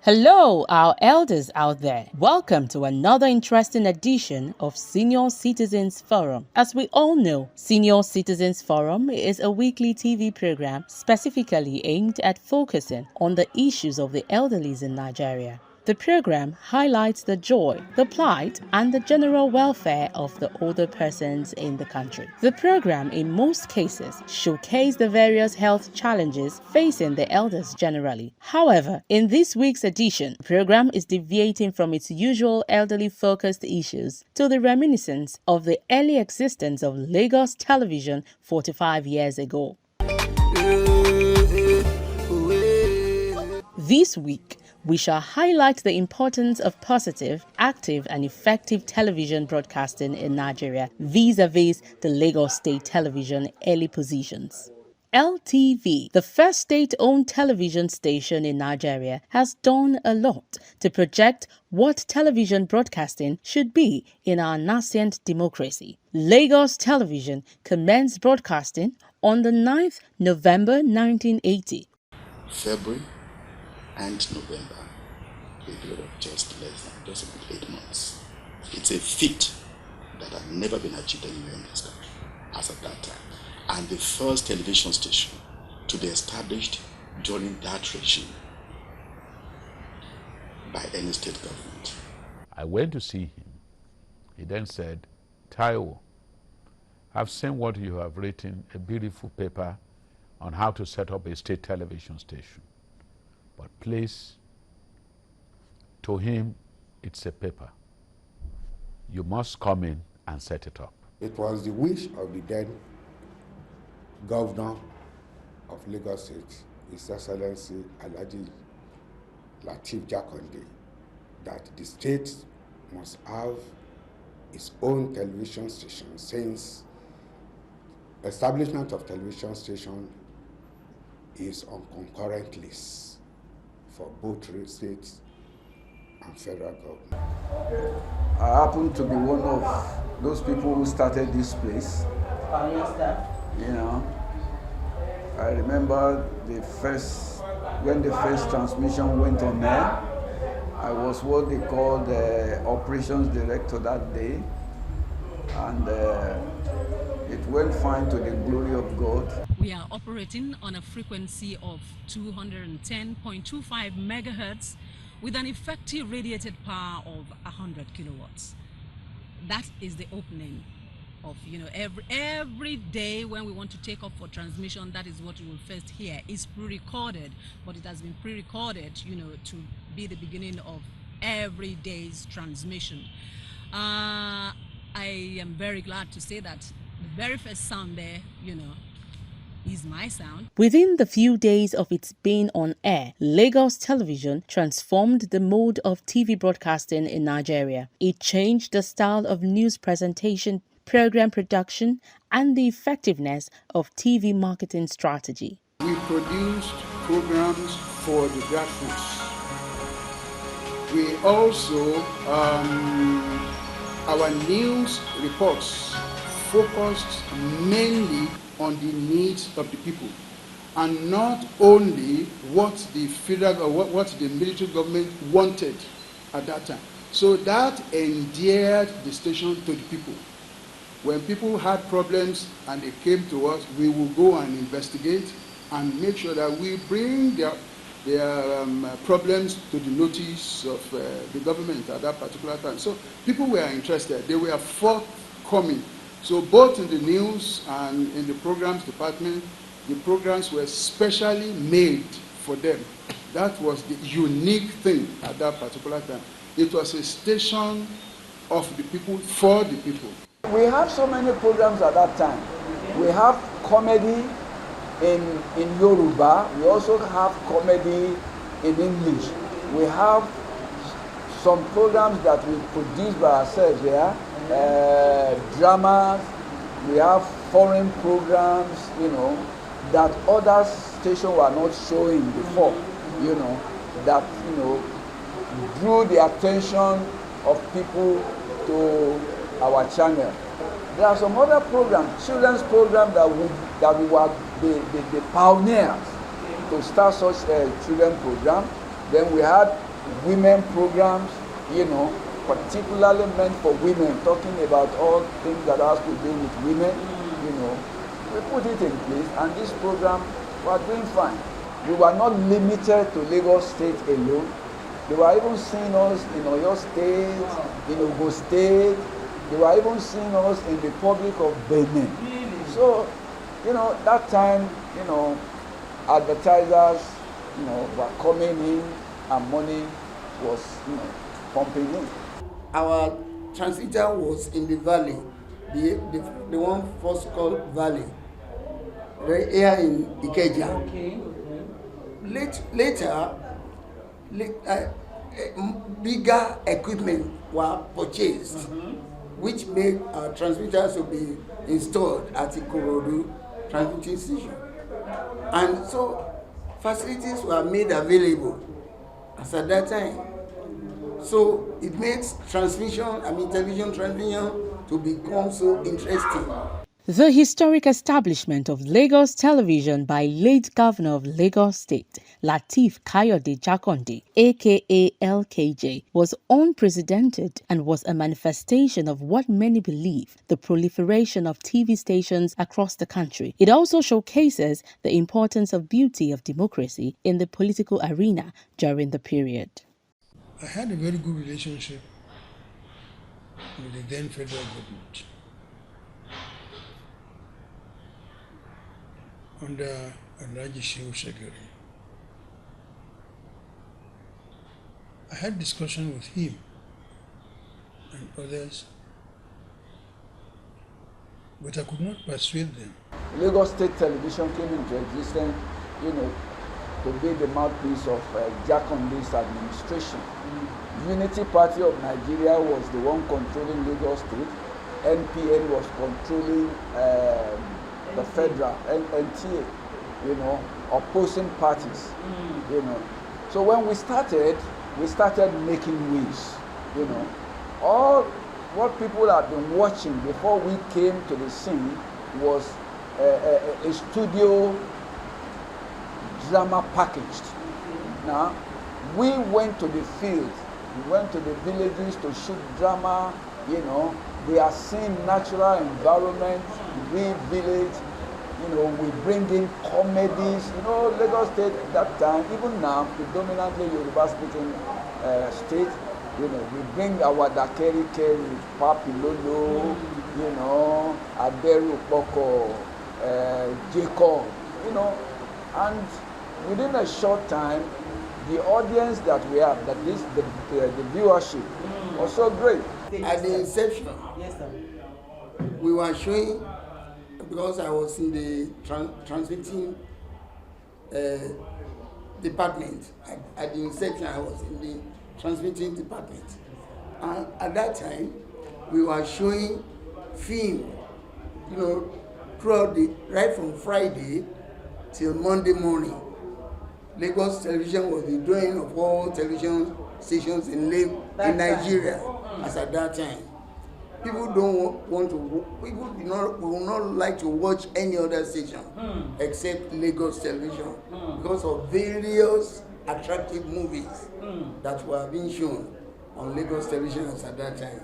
Hello, our elders out there. Welcome to another interesting edition of Senior Citizens Forum. As we all know, Senior Citizens Forum is a weekly TV program specifically aimed at focusing on the issues of the elderlies in Nigeria. The program highlights the joy, the plight, and the general welfare of the older persons in the country. The program, in most cases, showcases the various health challenges facing the elders generally. However, in this week's edition, the program is deviating from its usual elderly-focused issues to the reminiscence of the early existence of Lagos television 45 years ago. This week, we shall highlight the importance of positive, active and effective television broadcasting in Nigeria vis-a-vis the Lagos State Television early positions. LTV, the first state-owned television station in Nigeria, has done a lot to project what television broadcasting should be in our nascent democracy. Lagos Television commenced broadcasting on the 9th November 1980. February and November, a period of just about 8 months. It's a feat that had never been achieved anywhere in this country as at that time. And the first television station to be established during that regime by any state government. I went to see him. He then said, "Taiwo, I've seen what you have written, a beautiful paper on how to set up a state television station. But please," to him, it's a paper. "You must come in and set it up." It was the wish of the then governor of Lagos State, His Excellency Alhaji Lateef Jakonde, that the state must have its own television station, since establishment of television station is on concurrent lists for both states and federal government. I happen to be one of those people who started this place. You know, I remember when the first transmission went on air. I was what they called the operations director that day, and it went fine to the glory of God. We are operating on a frequency of 210.25 megahertz with an effective radiated power of 100 kilowatts. That is the opening of, every day when we want to take up for transmission, that is what you will first hear. It's pre-recorded, but it has been pre-recorded, to be the beginning of every day's transmission. I am very glad to say that the very first sound there, is my sound. Within the few days of its being on air, Lagos Television transformed the mode of TV broadcasting in Nigeria. It changed the style of news presentation, program production, and the effectiveness of TV marketing strategy. We produced programs for the grassroots. We also, our news reports focused mainly on the needs of the people, and not only what the federal or what the military government wanted at that time. So that endeared the station to the people. When people had problems and they came to us, we will go and investigate and make sure that we bring their problems to the notice of the government at that particular time. So people were interested, they were forthcoming. So both in the news and in the programs department, the programs were specially made for them. That was the unique thing at that particular time. It was a station of the people, for the people. We have so many programs at that time. We have comedy in Yoruba. We also have comedy in English. We have some programs that we produce by ourselves there. Dramas, we have foreign programs, that other stations were not showing before, that, drew the attention of people to our channel. There are some other programs, children's programs that we were the pioneers to start such a children's program. Then we had women programs, you know, particularly meant for women, talking about all things that has to do with women, you know. We put it in place, and this program was doing fine. We were not limited to Lagos State alone. They were even seeing us in Oyo State, in Ogun State. They were even seeing us in the Republic of Benin. So, you know, that time, you know, advertisers, you know, were coming in and money was, you know, pumping in. Our transmitter was in the valley, the one first called Valley, right here in Ikeja. Okay. Later, bigger equipment were purchased, which made our transmitters to be installed at Ikorodu transmitting station. And so facilities were made available as at that time. So it makes television transmission to become so interesting. The historic establishment of Lagos Television by late Governor of Lagos State, Lateef Kayode Jakonde, aka LKJ, was unprecedented and was a manifestation of what many believe the proliferation of TV stations across the country. It also showcases the importance of beauty of democracy in the political arena during the period. I had a very good relationship with the then federal government under Alhaji Shehu Shagari. I had discussion with him and others, but I could not persuade them. Lagos State Television came into existence, you know, to be the mouthpiece of Jakonde's administration. Unity Party of Nigeria was the one controlling Lagos State. NPN was controlling the federal, NTA, you know, opposing parties, you know. So when we started making waves, you know. All what people had been watching before we came to the scene was a studio drama packaged. Now, we went to the field, we went to the villages to shoot drama, you know. They are seeing natural environment, we village, you know, we bring in comedies, you know, Lagos State at that time, even now, predominantly Yoruba speaking state, you know, we bring our Dakeri Keri, Papi Lolo, you know, Aderu Poko, Jacob, you know, and within a short time, the audience that we have, that is the viewership, was so great. At the inception, Yes, sir. we were showing, because I was in the transmitting department. At the inception, I was in the transmitting department. And at that time, we were showing film, you know, throughout right from Friday till Monday morning. Lagos Television was the doing of all television stations in Nigeria as at that time. People will not like to watch any other station except Lagos Television because of various attractive movies that were being shown on Lagos Television as at that time.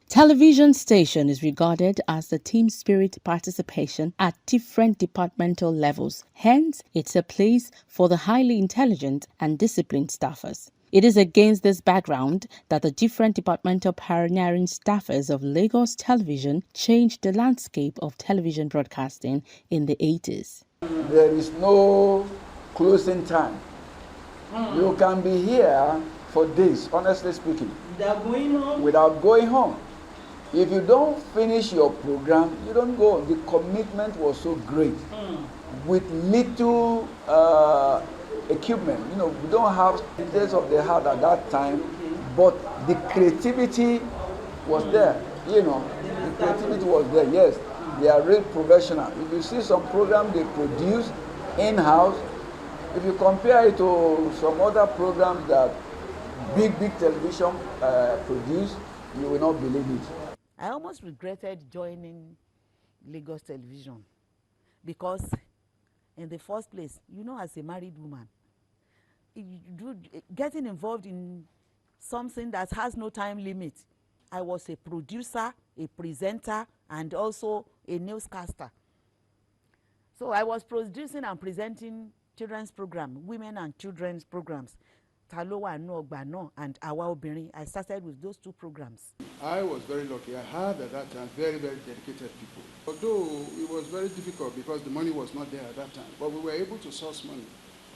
Television station is regarded as the team spirit participation at different departmental levels. Hence, it's a place for the highly intelligent and disciplined staffers. It is against this background that the different departmental pioneering staffers of Lagos Television changed the landscape of television broadcasting in the 80s. There is no closing time. You can be here for days, honestly speaking, without going home. If you don't finish your program, you don't go. The commitment was so great. With little equipment, you know, we don't have details of the heart at that time, but the creativity was there. You know, the creativity was there. Yes, they are real professional. If you see some program they produce in-house, if you compare it to some other programs that big television produce, you will not believe it. I almost regretted joining Lagos Television because in the first place, you know, as a married woman, getting involved in something that has no time limit. I was a producer, a presenter, and also a newscaster. So I was producing and presenting children's program, women and children's programs. Talowa no Ogbano and Awa Obìnrin. I started with those two programs. I was very lucky. I had at that time very, very dedicated people. Although it was very difficult because the money was not there at that time, but we were able to source money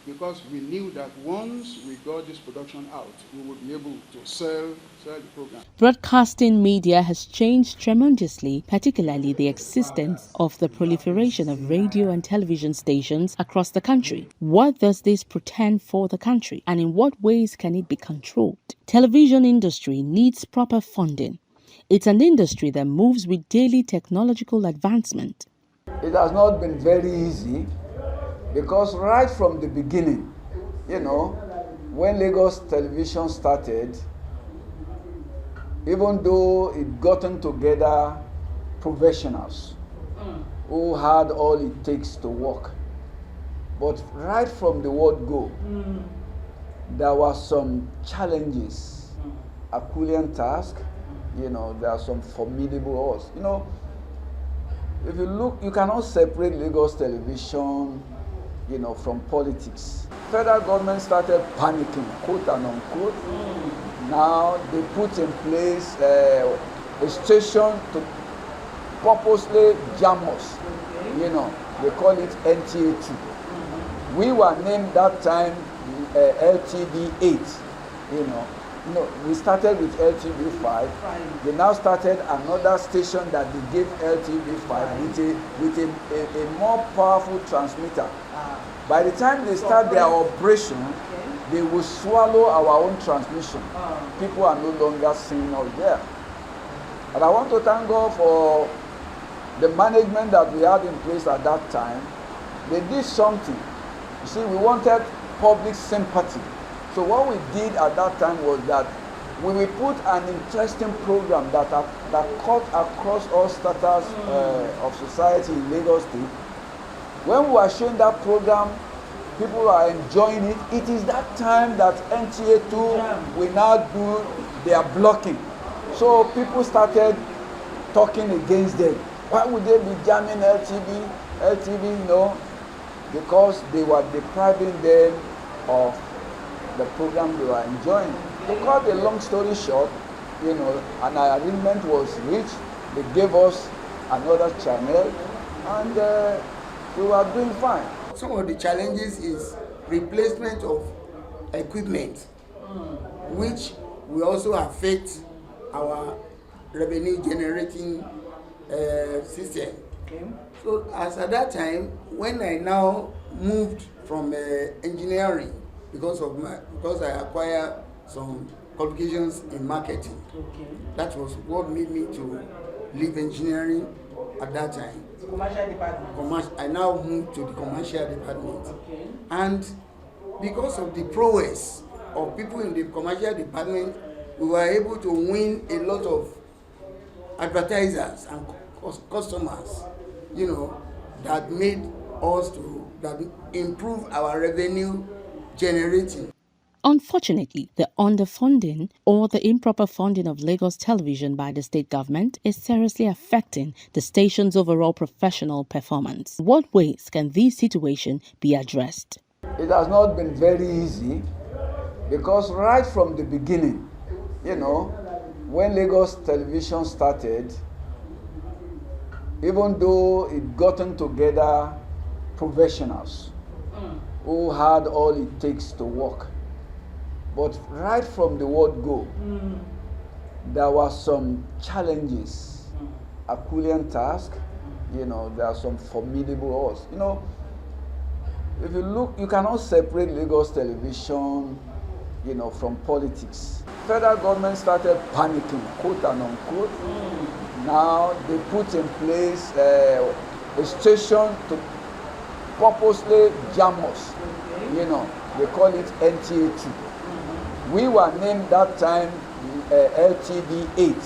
because we knew that once we got this production out, we would be able to sell the program. Broadcasting media has changed tremendously, particularly the existence of the proliferation of radio and television stations across the country. What does this portend for the country, and in what ways can it be controlled? Television industry needs proper funding. It's an industry that moves with daily technological advancement. It has not been very easy because right from the beginning, when Lagos Television started, even though it gotten together professionals who had all it takes to work, but right from the word go, there were some challenges, Herculean task, there are some formidable odds. If you look, you cannot separate Lagos Television, from politics. Federal government started panicking, quote and unquote. Now they put in place a station to purposely jam us. They call it NTA2. We were named that time LTV 8. We started with LTV 5. They now started another station that they gave LTV 5 with a more powerful transmitter. By the time they start their operation, they will swallow our own transmission. People are no longer seeing us there. And I want to thank God for the management that we had in place at that time. They did something. You see, we wanted public sympathy. So what we did at that time was that we will put an interesting program that cut across all stratas of society in Lagos State. When we are showing that program, people are enjoying it. It is that time that NTA2 will now do their blocking. So people started talking against them. Why would they be jamming LTV? LTV, because they were depriving them of the program they were enjoying. To cut a long story short, an agreement was reached. They gave us another channel, and we were doing fine. Some of the challenges is replacement of equipment, which will also affect our revenue generating system. So as at that time, when I now moved from engineering, because I acquired some qualifications in marketing, that was what made me to leave engineering at that time. Commercial department. I now moved to the commercial department, and because of the prowess of people in the commercial department, we were able to win a lot of advertisers and customers, that made us that improve our revenue generating. Unfortunately, the underfunding or the improper funding of Lagos Television by the state government is seriously affecting the station's overall professional performance. What ways can this situation be addressed? It has not been very easy because right from the beginning, when Lagos Television started, even though it gotten together professionals who had all it takes to work, but right from the word go, there were some challenges, Herculean task, there are some formidable odds. If you look, you cannot separate Lagos Television, from politics. Federal government started panicking, quote and unquote. Now they put in place a station to purposely jam us. They call it NTA2. We were named that time LTV 8.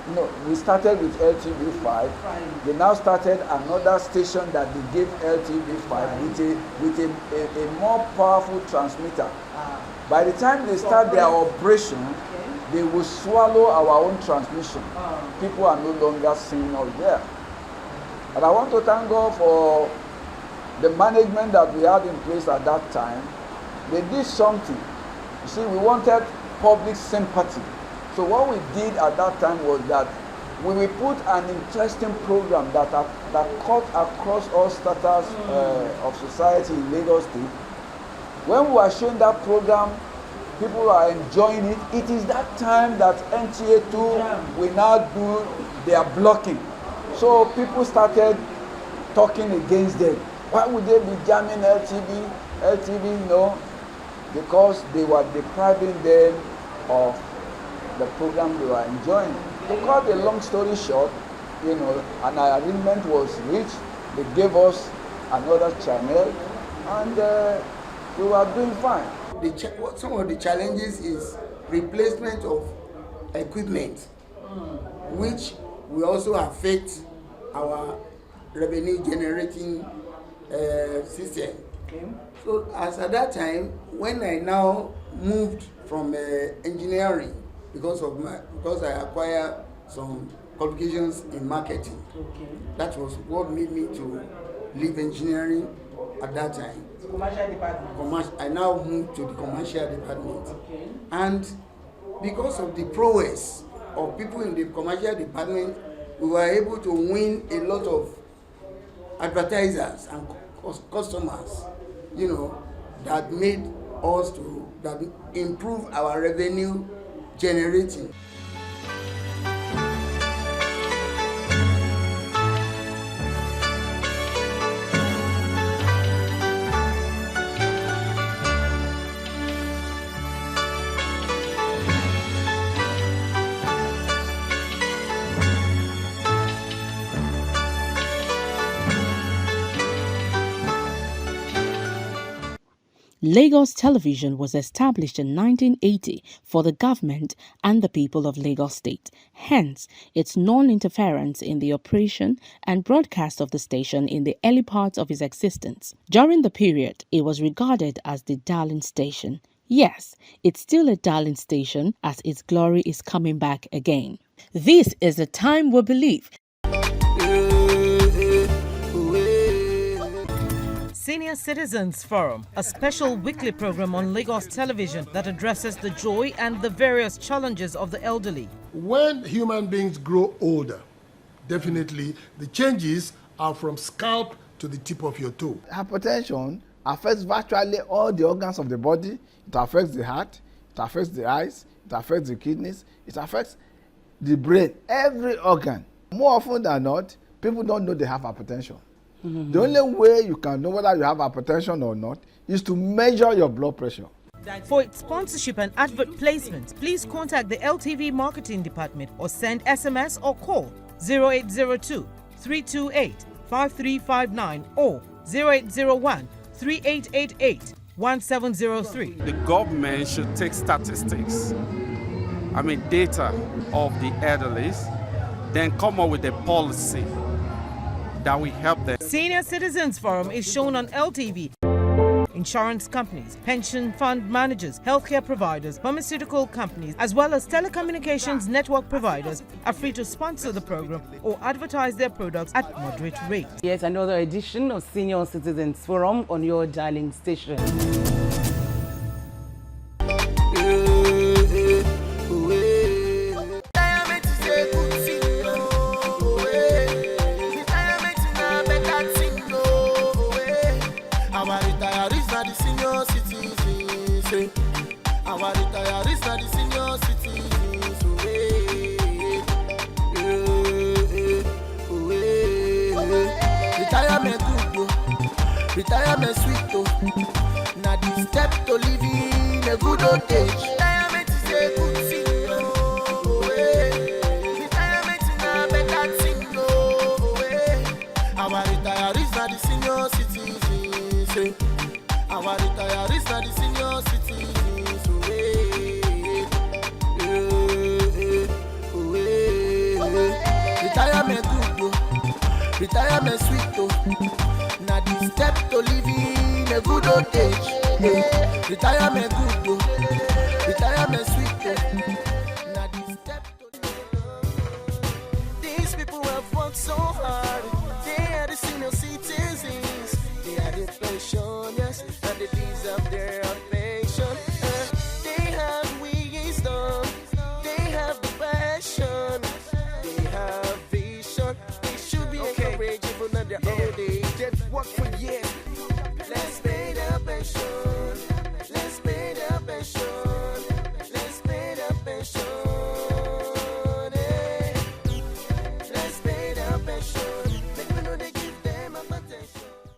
No, we started with LTV5. They now started another station that they gave LTV5 with a more powerful transmitter. By the time they start their operation, they will swallow our own transmission. People are no longer seeing us there. And I want to thank God for the management that we had in place at that time. They did something. You see, we wanted public sympathy. So what we did at that time was that we will put an interesting program that cut across all stratas of society in Lagos State. When we are showing that program, people are enjoying it. It is that time that NTA2 will now do their blocking. So people started talking against them. Why would they be jamming LTV? LTV, no, because they were depriving them of the program they were enjoying. To cut a long story short, an agreement was reached. They gave us another channel, and we were doing fine. Some of the challenges is replacement of equipment, which will also affect our revenue generating system. Okay. So as at that time, when I now moved from engineering, because I acquired some qualifications in marketing. Okay. That was what made me to leave engineering at that time. Commercial department. I now moved to the commercial department. Okay. And because of the prowess of people in the commercial department, we were able to win a lot of advertisers and customers, that made us that improve our revenue generating. Lagos Television was established in 1980 for the government and the people of Lagos State. Hence, its non-interference in the operation and broadcast of the station in the early parts of its existence. During the period, it was regarded as the darling station. Yes, it's still a darling station as its glory is coming back again. This is the time we believe. Senior Citizens Forum, a special weekly program on Lagos Television that addresses the joy and the various challenges of the elderly. When human beings grow older, definitely the changes are from scalp to the tip of your toe. Hypertension affects virtually all the organs of the body. It affects the heart, it affects the eyes, it affects the kidneys, it affects the brain, every organ. More often than not, people don't know they have hypertension. The only way you can know whether you have hypertension or not is to measure your blood pressure. For its sponsorship and advert placement, please contact the LTV Marketing Department or send SMS or call 0802 328 5359 or 0801 3888 1703. The government should take statistics, data of the elderlies, then come up with a policy that will help them. Senior Citizens Forum is shown on LTV. Insurance companies, pension fund managers, healthcare providers, pharmaceutical companies, as well as telecommunications network providers are free to sponsor the program or advertise their products at moderate rates. Yet another edition of Senior Citizens Forum on your dialing station. Our retirees are the senior citizens. Retirement good, retirement sweet. Now the step to living a good old age. Retirement is a good thing. Retirement is a better thing. Our retirees are the senior citizens. Our retirees are the senior citizens. Retirement sweet oh. Now the step to living a good old age. Yeah. Retirement good oh. Retirement sweet oh. Now the step to these people have worked so hard. They are the senior citizens. They are the pension